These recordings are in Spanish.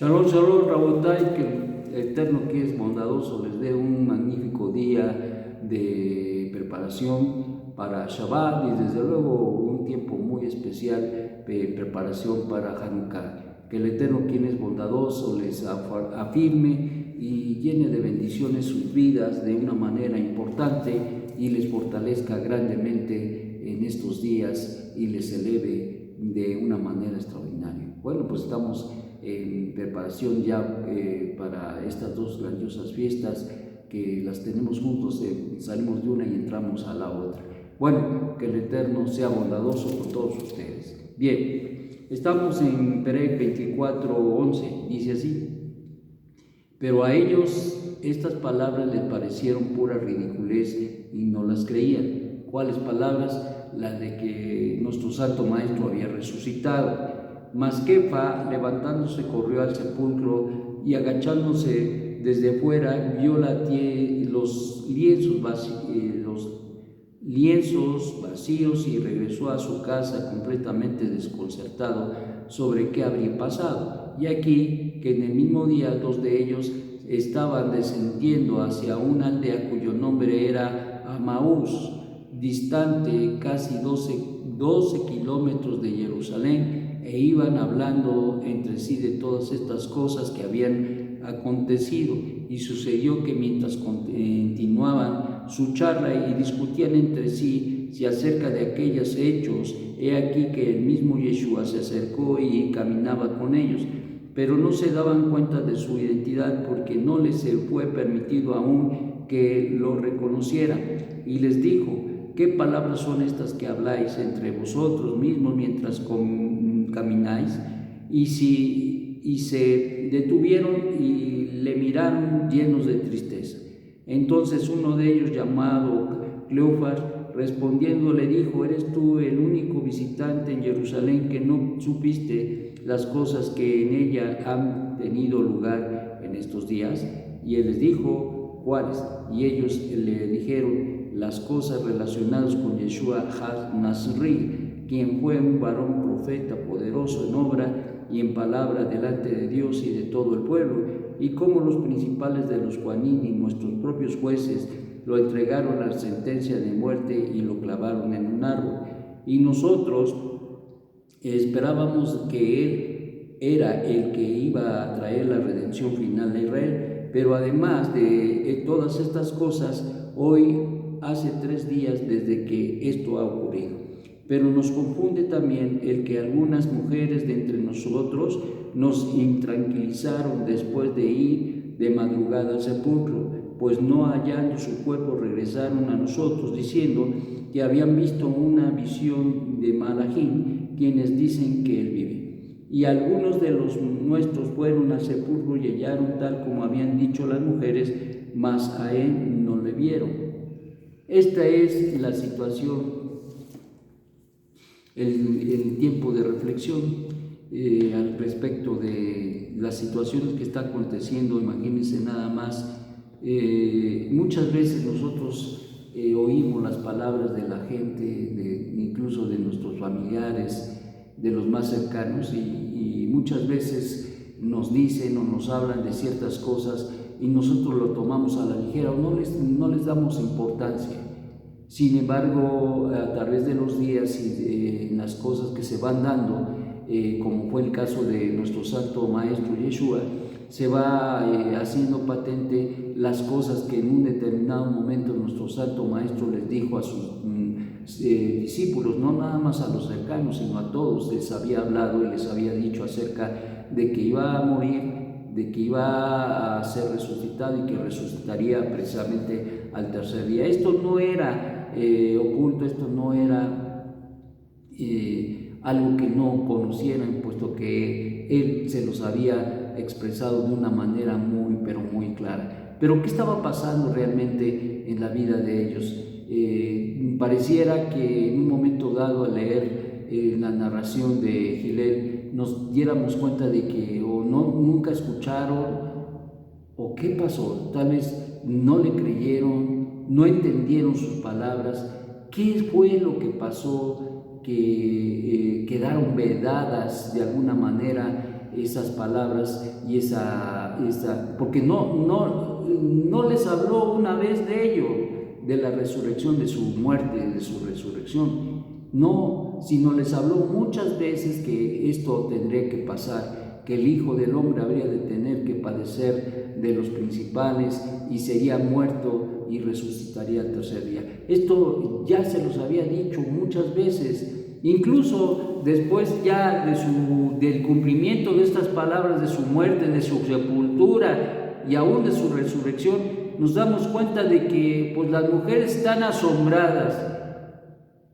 Shalom, shalom, Rabotai, que el Eterno que es bondadoso les dé un magnífico día de preparación para Shabbat y desde luego un tiempo muy especial de preparación para Hanukkah. Que el Eterno quien es bondadoso les afirme y llene de bendiciones sus vidas de una manera importante y les fortalezca grandemente en estos días y les eleve de una manera extraordinaria. Bueno, pues estamos en preparación ya para estas dos grandiosas fiestas que las tenemos juntos, salimos de una y entramos a la otra. Bueno, que el Eterno sea bondadoso con todos ustedes. Bien, estamos en Perec 24:11, dice así: pero a ellos estas palabras les parecieron pura ridiculez y no las creían. ¿Cuáles palabras? Las de que nuestro Santo Maestro había resucitado. Mas Kefa, levantándose, corrió al sepulcro y agachándose desde fuera, vio los lienzos vacíos y regresó a su casa completamente desconcertado sobre qué habría pasado. Y aquí que en el mismo día dos de ellos estaban descendiendo hacia una aldea cuyo nombre era Amaús, distante casi 12 kilómetros de Jerusalén, e iban hablando entre sí de todas estas cosas que habían acontecido. Y sucedió que mientras continuaban su charla y discutían entre sí si acerca de aquellos hechos, he aquí que el mismo Yeshua se acercó y caminaba con ellos, pero no se daban cuenta de su identidad porque no les fue permitido aún que lo reconocieran. Y les dijo: ¿qué palabras son estas que habláis entre vosotros mismos mientras camináis? Y se detuvieron y le miraron llenos de tristeza. Entonces uno de ellos, llamado Cleofas, respondiendo le dijo: ¿eres tú el único visitante en Jerusalén que no supiste las cosas que en ella han tenido lugar en estos días? Y él les dijo: ¿cuáles? Y ellos le dijeron: las cosas relacionadas con Yeshua ha-Nazri, quien fue un varón profeta poderoso en obra y en palabra delante de Dios y de todo el pueblo, y cómo los principales de los Juanín y nuestros propios jueces lo entregaron a sentencia de muerte y lo clavaron en un árbol. Y nosotros esperábamos que él era el que iba a traer la redención final de Israel. Pero además de todas estas cosas, hoy hace 3 días desde que esto ha ocurrido. Pero nos confunde también el que algunas mujeres de entre nosotros nos intranquilizaron después de ir de madrugada al sepulcro, pues no hallando su cuerpo regresaron a nosotros diciendo que habían visto una visión de Malachim, quienes dicen que él vive. Y algunos de los nuestros fueron al sepulcro y hallaron tal como habían dicho las mujeres, mas a él no le vieron. Esta es la situación, el tiempo de reflexión al respecto de las situaciones que está aconteciendo. Imagínense nada más, muchas veces nosotros oímos las palabras de la gente, incluso de nuestros familiares, de los más cercanos, y muchas veces nos dicen o nos hablan de ciertas cosas y nosotros lo tomamos a la ligera o no les damos importancia. Sin embargo, a través de los días y de las cosas que se van dando, como fue el caso de nuestro Santo Maestro Yeshua, se va haciendo patente las cosas que en un determinado momento nuestro Santo Maestro les dijo a sus discípulos, no nada más a los cercanos, sino a todos. Les había hablado y les había dicho acerca de que iba a morir, de que iba a ser resucitado y que resucitaría precisamente al tercer día. Esto no era oculto, esto no era algo que no conocieran, puesto que él se los había expresado de una manera muy, pero muy clara. Pero ¿qué estaba pasando realmente en la vida de ellos? Pareciera que en un momento dado, al leer la narración de Gilel, nos diéramos cuenta de que o nunca escucharon o qué pasó. Tal vez no le creyeron, no entendieron sus palabras. ¿Qué fue lo que pasó? Que quedaron vedadas de alguna manera esas palabras y porque no les habló una vez de ello, de la resurrección, de su muerte, de su resurrección. No, sino les habló muchas veces que esto tendría que pasar, que el Hijo del Hombre habría de tener que padecer de los principales y sería muerto y resucitaría al tercer día. Esto ya se los había dicho muchas veces, incluso después ya del cumplimiento de estas palabras, de su muerte, de su sepultura y aún de su resurrección, nos damos cuenta de que pues, las mujeres están asombradas.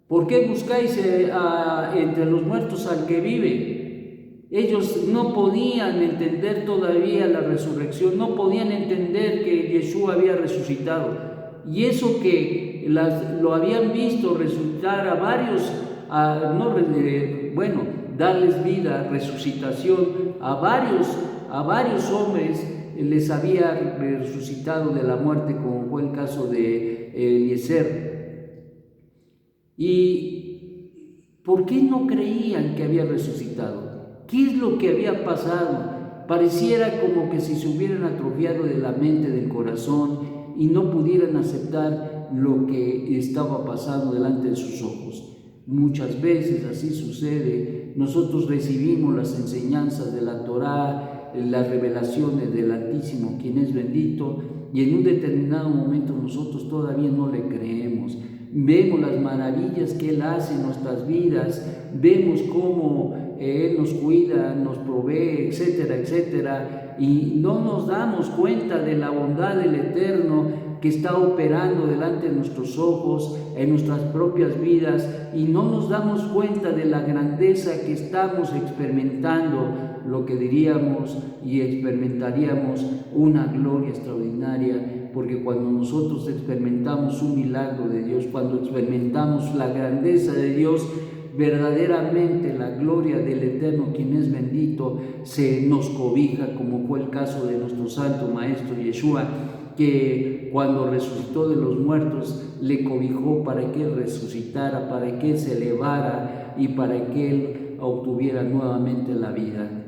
¿Por qué buscáis entre los muertos al que vive? Ellos no podían entender todavía la resurrección, no podían entender que Yeshua había resucitado. Y eso que lo habían visto resucitar a varios, darles vida, resucitación a varios hombres, les había resucitado de la muerte, como fue el caso de Eliezer. ¿Y por qué no creían que había resucitado? ¿Qué es lo que había pasado? Pareciera como que si se hubieran atrofiado de la mente, del corazón, y no pudieran aceptar lo que estaba pasando delante de sus ojos. Muchas veces así sucede. Nosotros recibimos las enseñanzas de la Torá, las revelaciones del Altísimo, quien es bendito, y en un determinado momento nosotros todavía no le creemos. Vemos las maravillas que Él hace en nuestras vidas, vemos cómo Él nos cuida, nos provee, etcétera, etcétera, y no nos damos cuenta de la bondad del Eterno que está operando delante de nuestros ojos, en nuestras propias vidas, y no nos damos cuenta de la grandeza que estamos experimentando, lo que diríamos y experimentaríamos una gloria extraordinaria, porque cuando nosotros experimentamos un milagro de Dios, cuando experimentamos la grandeza de Dios, verdaderamente la gloria del Eterno, quien es bendito, se nos cobija, como fue el caso de nuestro Santo Maestro Yeshua, que cuando resucitó de los muertos le cobijó para que Él resucitara, para que Él se elevara y para que Él obtuviera nuevamente la vida.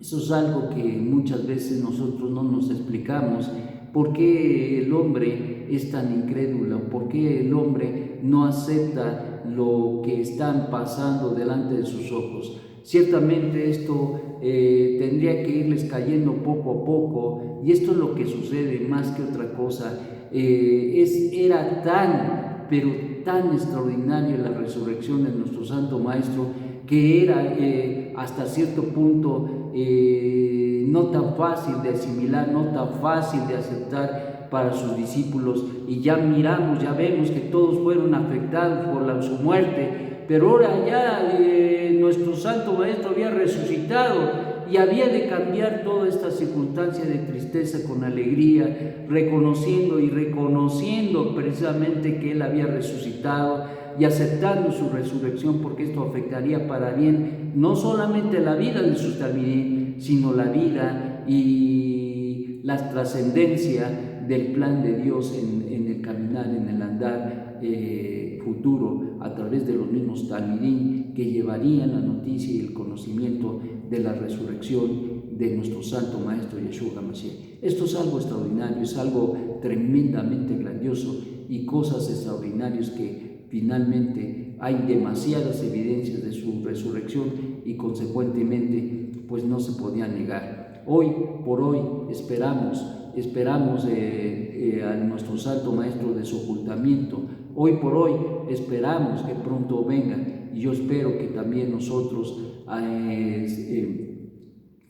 Eso es algo que muchas veces nosotros no nos explicamos. ¿Por qué el hombre es tan incrédulo? ¿Por qué el hombre no acepta lo que están pasando delante de sus ojos? Ciertamente esto tendría que irles cayendo poco a poco, y esto es lo que sucede más que otra cosa. Era tan extraordinaria la resurrección de nuestro Santo Maestro, que era hasta cierto punto no tan fácil de asimilar, no tan fácil de aceptar para sus discípulos, y ya vemos que todos fueron afectados por su muerte, pero ahora ya nuestro Santo Maestro había resucitado y había de cambiar toda esta circunstancia de tristeza con alegría, reconociendo precisamente que Él había resucitado y aceptando su resurrección, porque esto afectaría para bien no solamente la vida de sus talmidín, sino la vida y la trascendencia del plan de Dios en el caminar, en el andar futuro, a través de los mismos talmidín que llevarían la noticia y el conocimiento de la resurrección de nuestro Santo Maestro Yeshua HaMashiach. Esto es algo extraordinario, es algo tremendamente grandioso, y cosas extraordinarias que finalmente hay demasiadas evidencias de su resurrección y consecuentemente pues no se podía negar. Hoy por hoy esperamos a nuestro Santo Maestro de su ocultamiento. Hoy por hoy esperamos que pronto venga, y yo espero que también nosotros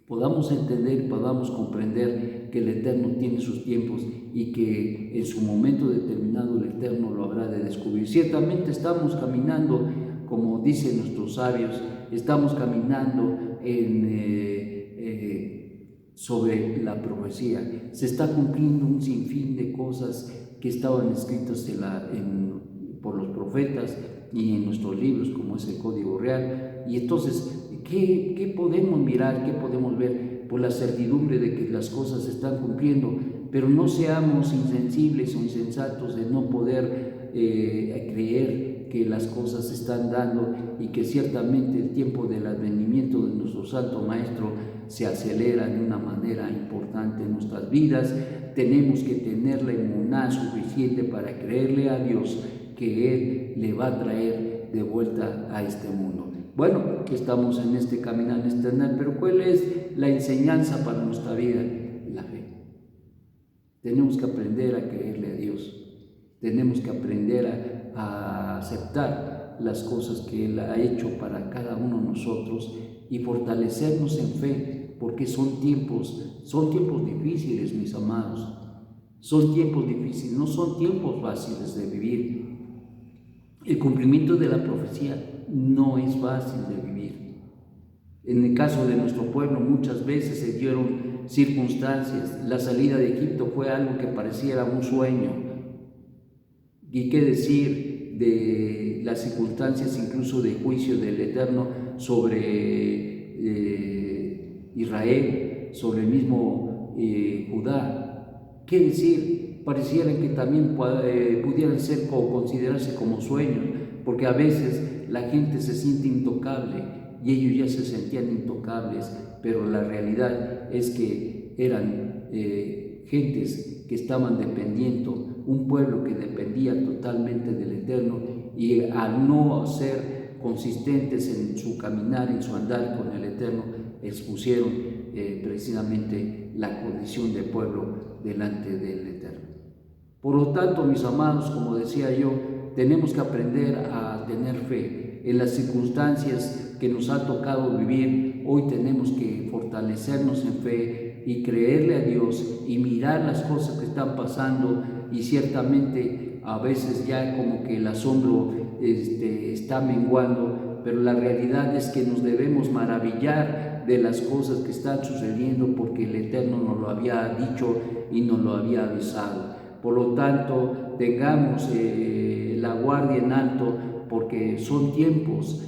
podamos entender, podamos comprender que el Eterno tiene sus tiempos y que en su momento determinado el Eterno lo habrá de descubrir. Ciertamente estamos caminando, como dicen nuestros sabios, estamos caminando sobre la profecía. Se está cumpliendo un sinfín de cosas que estaban escritas por los profetas y en nuestros libros, como es el Código Real. Y entonces, ¿qué podemos mirar? ¿Qué podemos ver? Por la certidumbre de que las cosas se están cumpliendo, pero no seamos insensibles o insensatos de no poder creer que las cosas se están dando y que ciertamente el tiempo del advenimiento de nuestro Santo Maestro se acelera de una manera importante en nuestras vidas. Tenemos que tener la inmunidad suficiente para creerle a Dios que Él le va a traer de vuelta a este mundo. Bueno, que estamos en este caminar externo, pero ¿cuál es la enseñanza para nuestra vida? La fe. Tenemos que aprender a creerle a Dios. Tenemos que aprender a aceptar las cosas que Él ha hecho para cada uno de nosotros y fortalecernos en fe, porque son tiempos difíciles, mis amados. Son tiempos difíciles, no son tiempos fáciles de vivir. El cumplimiento de la profecía no es fácil de vivir. En el caso de nuestro pueblo, muchas veces se dieron circunstancias. La salida de Egipto fue algo que pareciera un sueño. ¿Y qué decir de las circunstancias incluso de juicio del Eterno sobre Israel, sobre el mismo Judá? ¿Qué decir? Parecieran que también pudieran ser o considerarse como sueños, porque a veces la gente se siente intocable y ellos ya se sentían intocables, pero la realidad es que eran gentes que estaban dependiendo, un pueblo que dependía totalmente del Eterno, y al no ser consistentes en su caminar, en su andar con el Eterno, expusieron precisamente la condición de pueblo delante del Eterno. Por lo tanto, mis amados, como decía yo, tenemos que aprender a tener fe. En las circunstancias que nos ha tocado vivir, hoy tenemos que fortalecernos en fe y creerle a Dios y mirar las cosas que están pasando, y ciertamente a veces ya como que el asombro está menguando, pero la realidad es que nos debemos maravillar de las cosas que están sucediendo, porque el Eterno nos lo había dicho y nos lo había avisado. Por lo tanto, tengamos la guardia en alto, porque son tiempos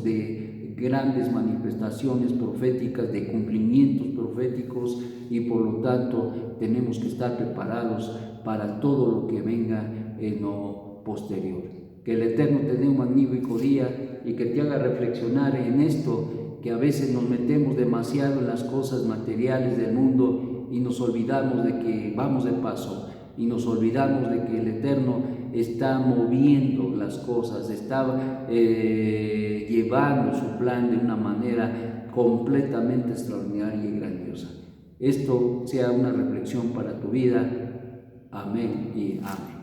de grandes manifestaciones proféticas, de cumplimientos proféticos, y por lo tanto tenemos que estar preparados para todo lo que venga en lo posterior. Que el Eterno te dé un magnífico día y que te haga reflexionar en esto, que a veces nos metemos demasiado en las cosas materiales del mundo y nos olvidamos de que vamos de paso, y nos olvidamos de que el Eterno está moviendo las cosas, está llevando su plan de una manera completamente extraordinaria y grandiosa. Esto sea una reflexión para tu vida. Amén y amén.